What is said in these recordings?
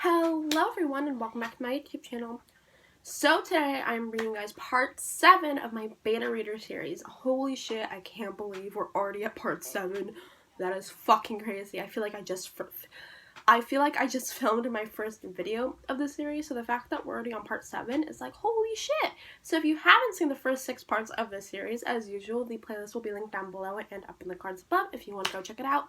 Hello everyone and welcome back to my YouTube channel. So today I'm reading you guys part 7 of my beta reader series. Holy shit, I can't believe we're already at part 7. That is fucking crazy. I feel like I just filmed my first video of the series, so the fact that we're already on part 7 is like, holy shit. So if you haven't seen the first 6 parts of this series, as usual, the playlist will be linked down below and up in the cards above if you want to go check it out,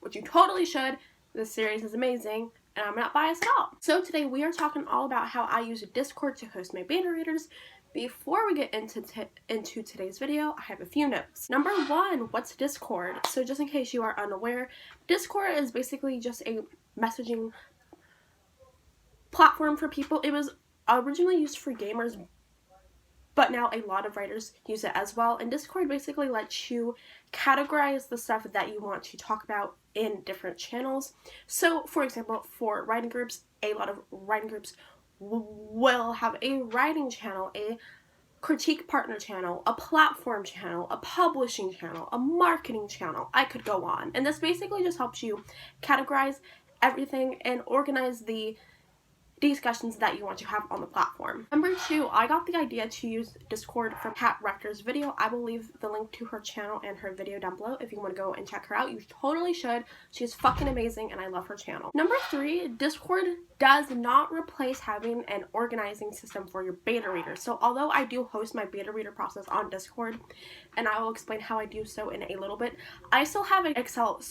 which you totally should. This series is amazing, and I'm not biased at all. So today we are talking all about how I use Discord to host my beta readers. Before we get into today's video, I have a few notes. Number 1, what's Discord? So just in case you are unaware, Discord is basically just a messaging platform for people. It was originally used for gamers, but now a lot of writers use it as well. And Discord basically lets you categorize the stuff that you want to talk about in different channels. So, for example, for writing groups, a lot of writing groups will have a writing channel, a critique partner channel, a platform channel, a publishing channel, a marketing channel. I could go on. And this basically just helps you categorize everything and organize the discussions that you want to have on the platform. Number 2, I got the idea to use Discord from Rector's video. I will leave the link to her channel and her video down below if you want to go and check her out. You totally should. She's fucking amazing and I love her channel. Number 3, Discord does not replace having an organizing system for your beta reader. So although I do host my beta reader process on Discord, and I will explain how I do so in a little bit, I still have an Excel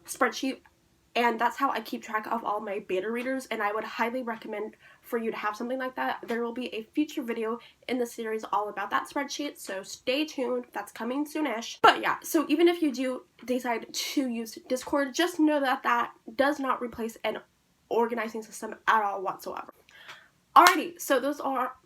spreadsheet, and that's how I keep track of all my beta readers, and I would highly recommend for you to have something like that. There will be a future video in the series all about that spreadsheet, so stay tuned. That's coming soonish. But yeah, so even if you do decide to use Discord, just know that that does not replace an organizing system at all whatsoever. Alrighty, so those are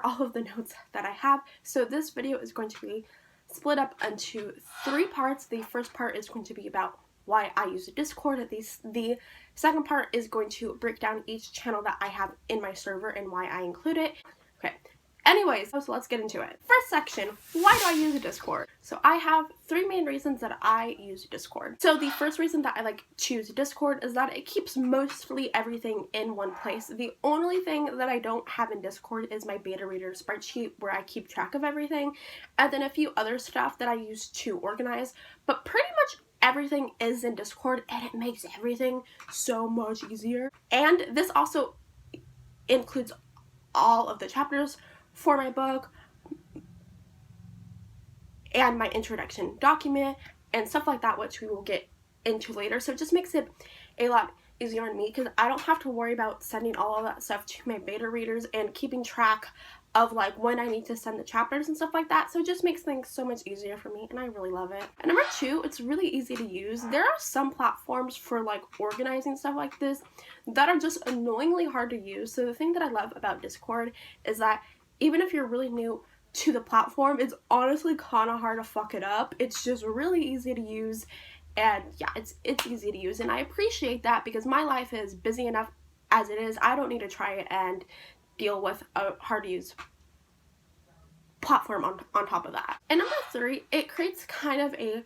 all of the notes that I have. So this video is going to be split up into 3 parts. The first part is going to be about why I use Discord. The second part is going to break down each channel that I have in my server and why I include it. Okay, anyways, so let's get into it. First section, why do I use Discord? So I have 3 main reasons that I use Discord. So the first reason that I like to use Discord is that it keeps mostly everything in one place. The only thing that I don't have in Discord is my beta reader spreadsheet where I keep track of everything, and then a few other stuff that I use to organize, but pretty much everything is in Discord, and it makes everything so much easier. And this also includes all of the chapters for my book and my introduction document and stuff like that, which we will get into later. So it just makes it a lot easier on me because I don't have to worry about sending all of that stuff to my beta readers and keeping track of like when I need to send the chapters and stuff like that. So it just makes things so much easier for me, and I really love it. And number 2, it's really easy to use. There are some platforms for like organizing stuff like this that are just annoyingly hard to use. So the thing that I love about Discord is that even if you're really new to the platform, it's honestly kind of hard to fuck it up. It's just really easy to use, and yeah, it's easy to use, and I appreciate that because my life is busy enough as it is. I don't need to try it and deal with a hard to use platform on top of that. And number 3, it creates kind of a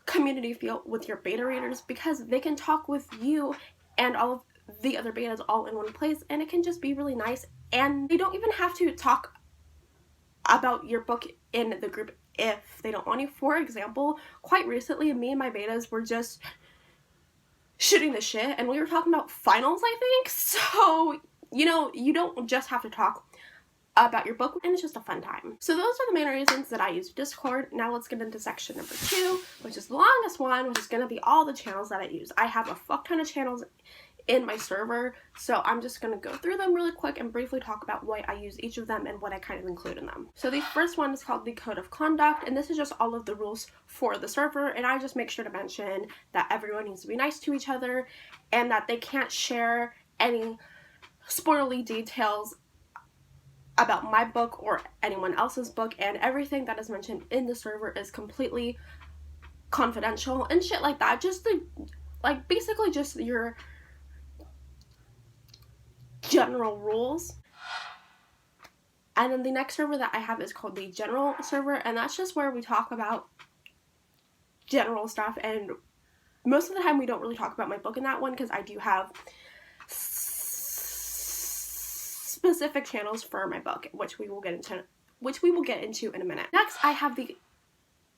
community feel with your beta readers because they can talk with you and all of the other betas all in one place, and it can just be really nice, and they don't even have to talk about your book in the group if they don't want to. For example, quite recently me and my betas were just shooting the shit and we were talking about finals, I think. So you know, you don't just have to talk about your book, and it's just a fun time. So those are the main reasons that I use Discord. Now let's get into section number 2, which is the longest one, which is going to be all the channels that I use. I have a fuck ton of channels in my server, so I'm just going to go through them really quick and briefly talk about why I use each of them and what I kind of include in them. So the first one is called the Code of Conduct, and this is just all of the rules for the server, and I just make sure to mention that everyone needs to be nice to each other and that they can't share any spoilery details about my book or anyone else's book, and everything that is mentioned in the server is completely confidential and shit like that. Just basically just your general rules. And then the next server that I have is called the general server, and that's just where we talk about general stuff, and most of the time we don't really talk about my book in that one because I do have specific channels for my book, which we will get into in a minute. Next, I have the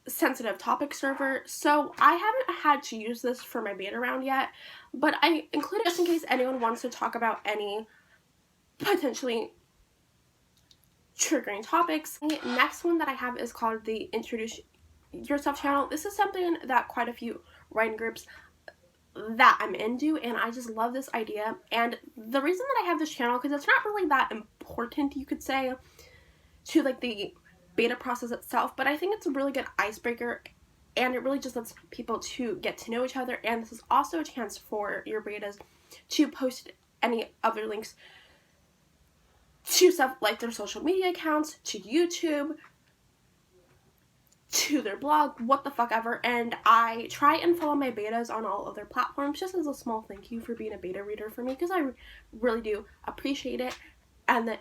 sensitive topic server. So I haven't had to use this for my beta round yet, but I included just in case anyone wants to talk about any potentially triggering topics. The next one that I have is called the Introduce Yourself channel. This is something that quite a few writing groups that I'm into, and I just love this idea. And the reason that I have this channel, because it's not really that important, you could say, to like the beta process itself, but I think it's a really good icebreaker, and it really just lets people to get to know each other. And this is also a chance for your betas to post any other links to stuff like their social media accounts, to YouTube, to their blog, what the fuck ever. And I try and follow my betas on all of their platforms just as a small thank you for being a beta reader for me, because I really do appreciate it. And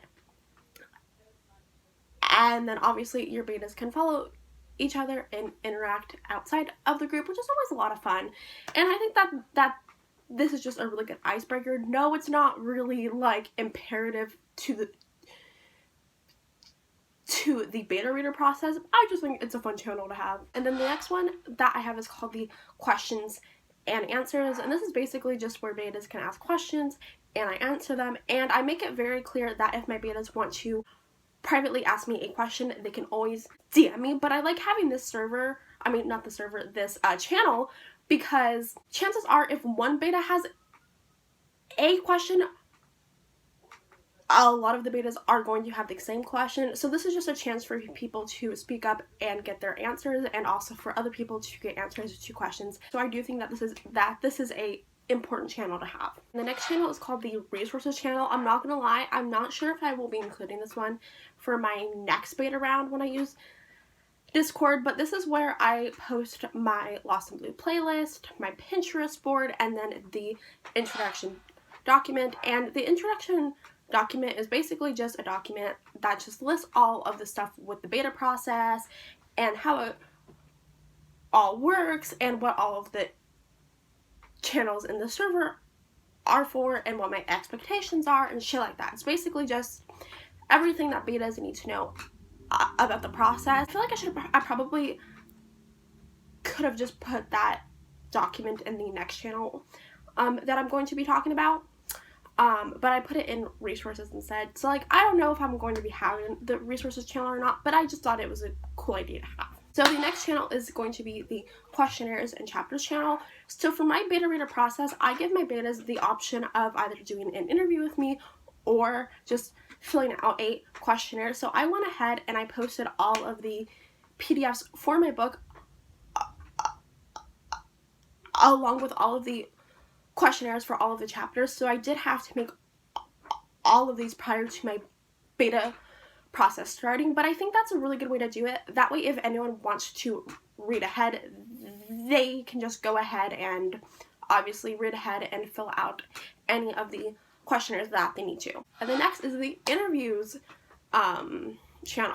then obviously your betas can follow each other and interact outside of the group, which is always a lot of fun. And I think that this is just a really good icebreaker. No, it's not really like imperative to the beta reader process. I just think it's a fun channel to have. And then the next one that I have is called the questions and answers, and this is basically just where betas can ask questions and I answer them. And I make it very clear that if my betas want to privately ask me a question, they can always DM me. But I like having this server, this channel, because chances are if one beta has a question, a lot of the betas are going to have the same question. So this is just a chance for people to speak up and get their answers, and also for other people to get answers to questions. So I do think that this is a important channel to have. The next channel is called the resources channel. I'm not gonna lie, I'm not sure if I will be including this one for my next beta round when I use Discord, but this is where I post my Lost in Blue playlist, my Pinterest board, and then the introduction document. And the introduction document is basically just a document that just lists all of the stuff with the beta process and how it all works and what all of the channels in the server are for and what my expectations are and shit like that. It's basically just everything that betas need to know about the process. I feel like I probably could have just put that document in the next channel that I'm going to be talking about, but I put it in resources instead. So like, I don't know if I'm going to be having the resources channel or not, but I just thought it was a cool idea to have. So the next channel is going to be the questionnaires and chapters channel. So for my beta reader process, I give my betas the option of either doing an interview with me or just filling out a questionnaire. So I went ahead and I posted all of the PDFs for my book along with all of the questionnaires for all of the chapters. So I did have to make all of these prior to my beta process starting, but I think that's a really good way to do it. That way, if anyone wants to read ahead, they can just go ahead and obviously read ahead and fill out any of the questionnaires that they need to. And the next is the interviews channel.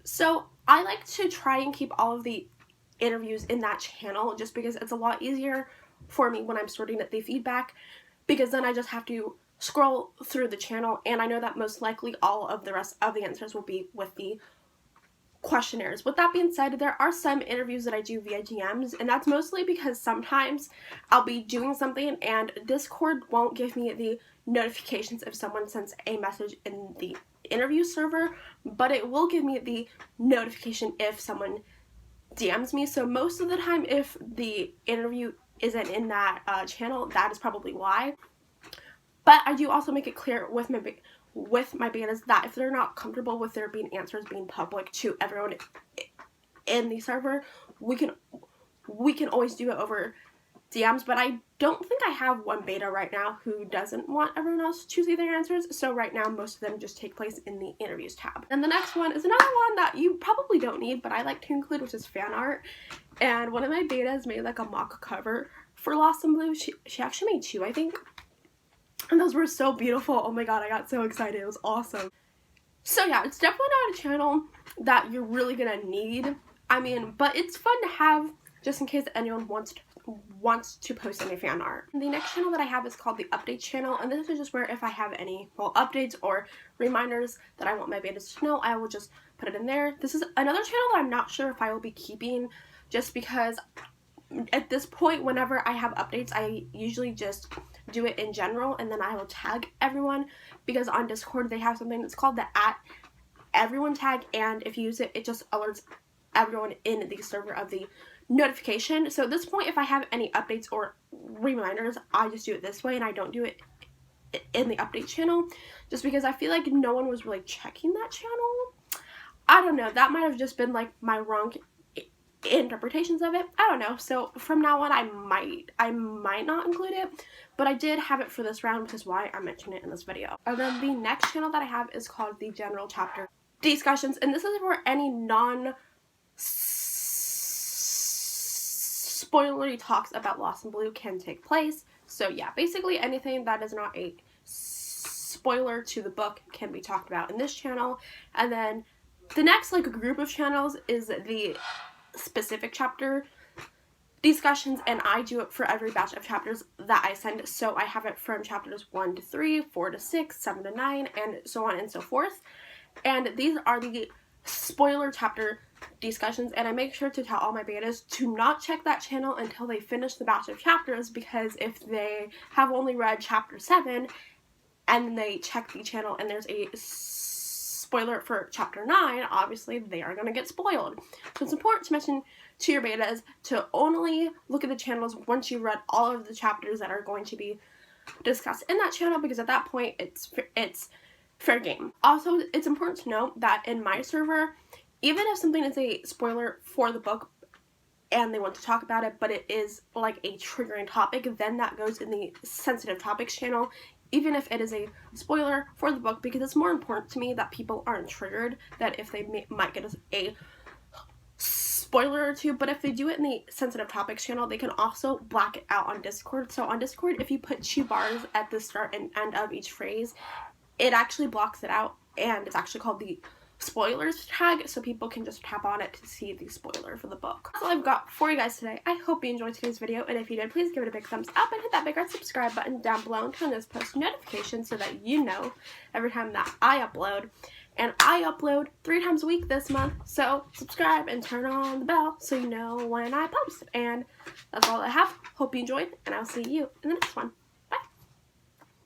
So I like to try and keep all of the interviews in that channel just because it's a lot easier for me when I'm sorting the feedback, because then I just have to scroll through the channel and I know that most likely all of the rest of the answers will be with the questionnaires. With that being said, there are some interviews that I do via DMs, and that's mostly because sometimes I'll be doing something and Discord won't give me the notifications if someone sends a message in the interview server, but it will give me the notification if someone DMs me. So most of the time, if the interview isn't in that channel, that is probably why. But I do also make it clear with my betas that if they're not comfortable with their answers being public to everyone in the server, we can always do it over DMs. But I don't think I have one beta right now who doesn't want everyone else to see their answers. So right now, most of them just take place in the interviews tab. And the next one is another one that you probably don't need, but I like to include, which is fan art. And one of my betas made like a mock cover for Lost in Blue. She actually made 2, I think. And those were so beautiful. Oh my god, I got so excited. It was awesome. So yeah, it's definitely not a channel that you're really gonna need. I mean, but it's fun to have just in case anyone wants wants to post any fan art. The next channel that I have is called the update channel, and this is just where if I have any updates or reminders that I want my betas to know, I will just put it in there. This is another channel that I'm not sure if I will be keeping, just because at this point, whenever I have updates, I usually just do it in general, and then I will tag everyone, because on Discord they have something that's called the @everyone tag, and if you use it, it just alerts everyone in the server of the notification. So at this point, if I have any updates or reminders, I just do it this way, and I don't do it in the update channel, just because I feel like no one was really checking that channel. I don't know, that might have just been like my wrong interpretations of it. I don't know. So from now on, I might not include it, but I did have it for this round, which is why I mentioned it in this video. And then the next channel that I have is called the general chapter discussions, and this is where any spoilery talks about Lost in Blue can take place. So yeah, basically anything that is not a spoiler to the book can be talked about in this channel. And then the next group of channels is the specific chapter discussions, and I do it for every batch of chapters that I send. So I have it from chapters 1 to 3, 4 to 6, 7 to 9, and so on and so forth. And these are the spoiler chapter discussions, and I make sure to tell all my betas to not check that channel until they finish the batch of chapters, because if they have only read chapter 7 and they check the channel and there's a spoiler for chapter 9, obviously they are going to get spoiled. So it's important to mention to your betas to only look at the channels once you've read all of the chapters that are going to be discussed in that channel, because at that point it's fair game. Also, it's important to note that in my server, even if something is a spoiler for the book and they want to talk about it, but it is like a triggering topic, then that goes in the sensitive topics channel, even if it is a spoiler for the book, because it's more important to me that people aren't triggered, that if they might get a spoiler or two. But if they do it in the sensitive topics channel, they can also black it out on Discord. So on Discord, if you put 2 bars at the start and end of each phrase, it actually blocks it out, and it's actually called the spoilers tag, so people can just tap on it to see the spoiler for the book. That's all I've got for you guys today. I hope you enjoyed today's video, and if you did, please give it a big thumbs up and hit that big red subscribe button down below and turn those post notifications so that you know every time that I upload. And I upload 3 times a week this month, so subscribe and turn on the bell so you know when I post. And that's all I have. Hope you enjoyed, and I'll see you in the next one.